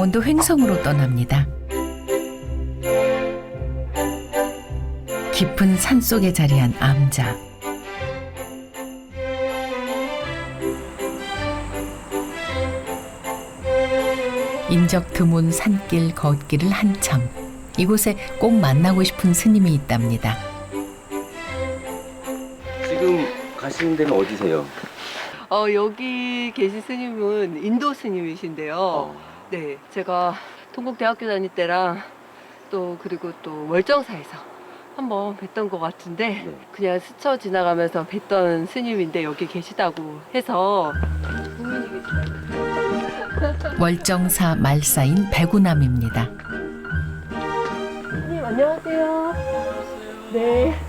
강원도 횡성으로 떠납니다. 깊은 산속에 자리한 암자. 인적 드문 산길 걷기를 한참. 이곳에 꼭 만나고 싶은 스님이 있답니다. 지금 가시는 데는 어디세요? 여기 계신 스님은 인도 스님이신데요. 네, 제가 동국대학교 다닐 때랑 그리고 또 월정사에서 한번 뵀던 것 같은데 네. 그냥 스쳐 지나가면서 뵀던 스님인데 여기 계시다고 해서 고민이 계시다고. 월정사 말사인 배구남입니다. 스님 안녕하세요. 네.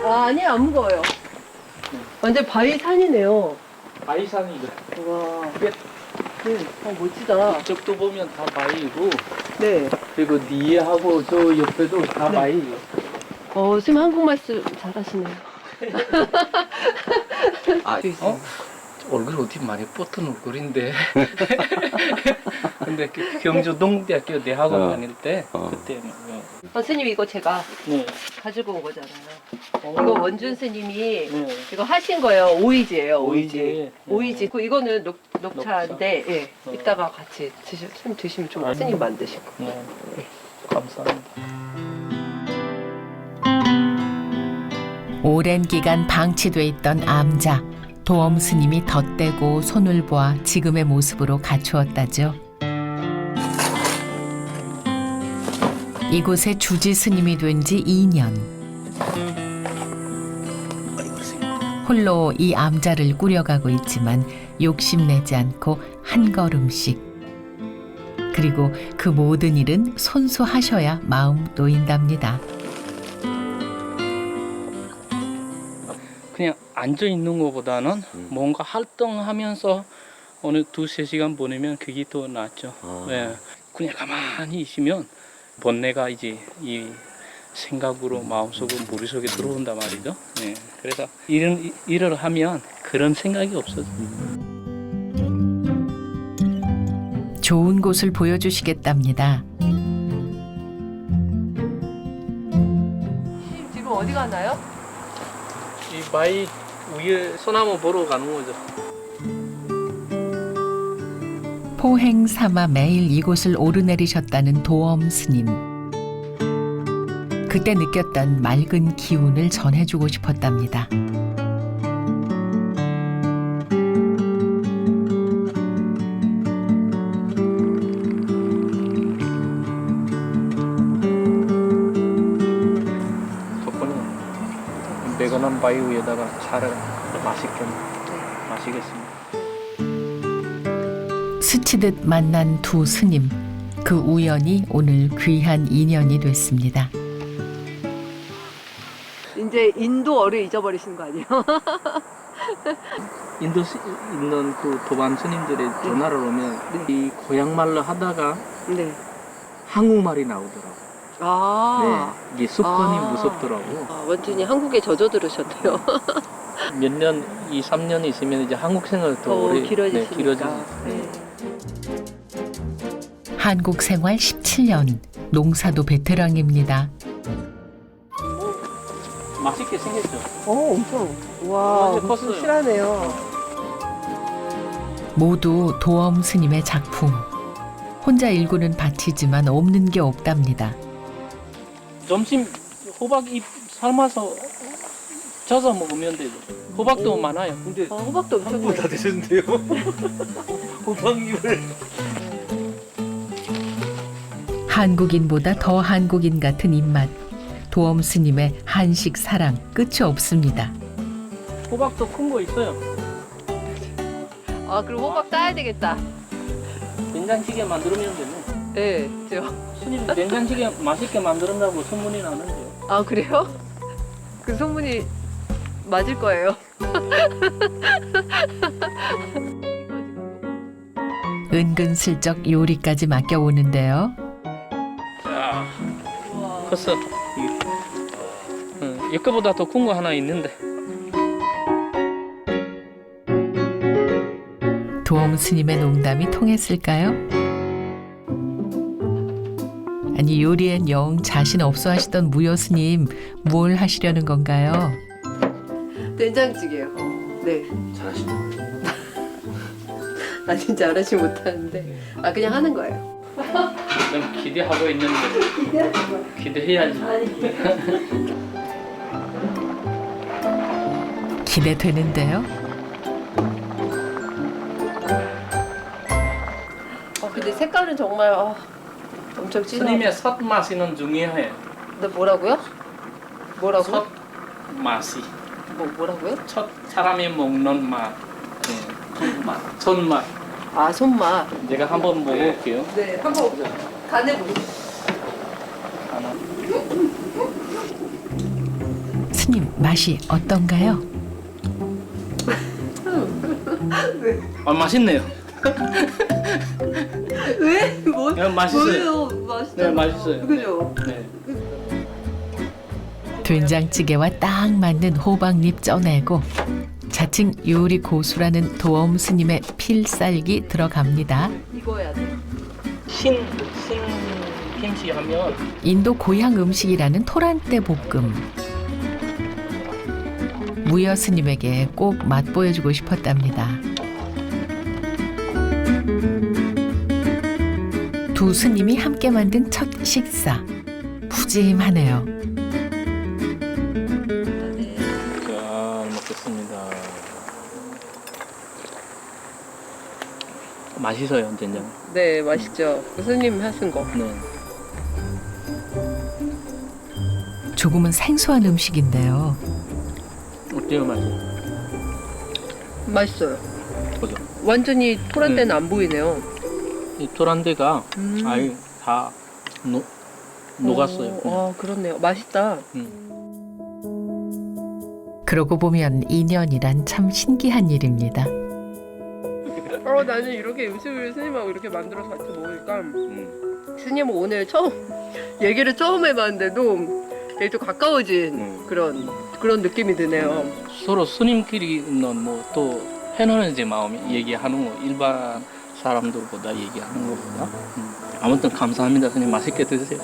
아니요, 안 무거워요. 완전 바위산이네요. 바위산이죠. 와. 네, 멋지다. 이쪽도 보면 다 바위고, 네. 그리고 뒤에하고 저 옆에도 다 네. 바위예요. 스님 한국 말씀 잘하시네요. 아, 얼굴 어디 많이 뻗은 얼굴인데. 근데 경주 동국대학교 대학원 다닐 때 그때 스님 이거 제가 네. 가지고 온 거잖아요. 이거 원준 스님이 네. 이거 하신 거예요. 오이지예요. 오이지. 오이지. 오이지. 이거는 녹차인데, 예. 어. 이따가 같이 스님 드시면 좋아요. 스님 만드신 거. 네. 감사합니다. 오랜 기간 방치돼 있던 암자. 도엄 스님이 덧대고 손을 보아 지금의 모습으로 갖추었다죠. 이곳에 주지 스님이 된 지 2년. 홀로 이 암자를 꾸려가고 있지만 욕심내지 않고 한 걸음씩. 그리고 그 모든 일은 손수 하셔야 마음 놓인답니다. 그냥 앉아 있는 것보다는 뭔가 활동하면서 어느 2-3시간 보내면 그게 더 낫죠. 네. 그냥 가만히 있으면 번뇌가 이제 이 생각으로 마음속으로 머릿속에 들어온단 말이죠. 네. 그래서 이런 일을 하면 그런 생각이 없어져. 좋은 곳을 보여주시겠답니다. 스님 지금 어디 가나요? 이 바위 위에 소나무 보러 가는 거죠. 포행 삼아 매일 이곳을 오르내리셨다는 도엄 스님. 그때 느꼈던 맑은 기운을 전해주고 싶었답니다. 덕분에 매건한 바위 위에다가 차를 맛있게 마시겠습니다. 스치듯 만난 두 스님. 그 우연이 오늘 귀한 인연이 됐습니다. 이제 인도어를 잊어버리신 거 아니에요? 인도 있는 그 도반 스님들의 전화를 오면 이 고향말로 하다가 네. 한국말이 나오더라고. 아. 네, 이게 습관이 아. 무섭더라고. 완전히 한국에 젖어들으셨네요. 몇 년, 2-3년 있으면 이제 한국 생활 더 오래 길어지시니까. 길어지지. 네. 한국 생활 17년. 농사도 베테랑입니다. 맛있게 생겼죠. 엄청. 와, 완전 엄청 컸어요. 실하네요. 모두 도엄 스님의 작품. 혼자 일구는 밭이지만 없는 게 없답니다. 점심 호박 잎 삶아서 쪄서 먹으면 되죠. 호박도 많아요. 근데 호박도 엄청 한국 다 드셨는데요? 호박잎을. 한국인보다 더 한국인 같은 입맛. 도엄 스님의 한식 사랑 끝이 없습니다. 호박도 큰 거 있어요. 그럼 호박 따야 되겠다. 된장찌개 만들면 되네. 네, 저. 스님 된장찌개 맛있게 만든다고 소문이 나는데요. 아, 그래요? 그 소문이 맞을 거예요. 은근슬쩍 요리까지 맡겨오는데요. 자, 컸어. 이거보다 더 큰 거 하나 있는데. 도엄 스님의 농담이 통했을까요? 아니 요리엔 영 자신 없어 하시던 무여 스님 뭘 하시려는 건가요? 된장찌개요. 네. 잘하시나? 아니 잘하지 못하는데 그냥 하는 거예요. 좀 기대하고 있는데 기대해야지. 기대되는데요. 근데 색깔은 정말 엄청 진해. 스님의 첫 맛이는 중요해. 네, 뭐라고요? 뭐라고? 첫 맛이. 뭐라고요? 첫 사람이 먹는 맛. 네. 손맛. 손맛. 제가 한번 먹어볼게요. 네, 한번 간해보세요. 하나. 스님 맛이 어떤가요? 맛있네요. 왜? 뭐? 네, 맛있어요. 뭐예요? 맛있죠? 네, 맛있어요. 그죠? 네. 된장찌개와 딱 맞는 호박잎 쪄내고 자칭 요리 고수라는 도엄 스님의 필살기 들어갑니다. 익어야 돼. 신 김치 하면 인도 고향 음식이라는 토란대 볶음. 무여 스님에게 꼭 맛보여주고 싶었답니다. 두 스님이 함께 만든 첫 식사. 푸짐하네요. 잘 먹겠습니다. 맛있어요, 된장. 네, 맛있죠. 스님 하신 거. 네. 조금은 생소한 음식인데요. 어때요, 맛이? 맛있어요. 그죠? 완전히 토란대는 안 보이네요. 이 토란대가 아예 다 녹았어요. 그렇네요. 맛있다. 그러고 보면 인연이란 참 신기한 일입니다. 나는 이렇게 음식을 스님하고 이렇게 만들어서 같이 먹으니까 스님은 오늘 얘기를 처음 해봤는데도 되게 좀 가까워진 그런 느낌이 드네요. 서로 스님끼리는 뭐 또 해놓는 제 마음이 얘기하는 거 일반 사람들보다 얘기하는 것보다 아무튼 감사합니다. 스님 맛있게 드세요.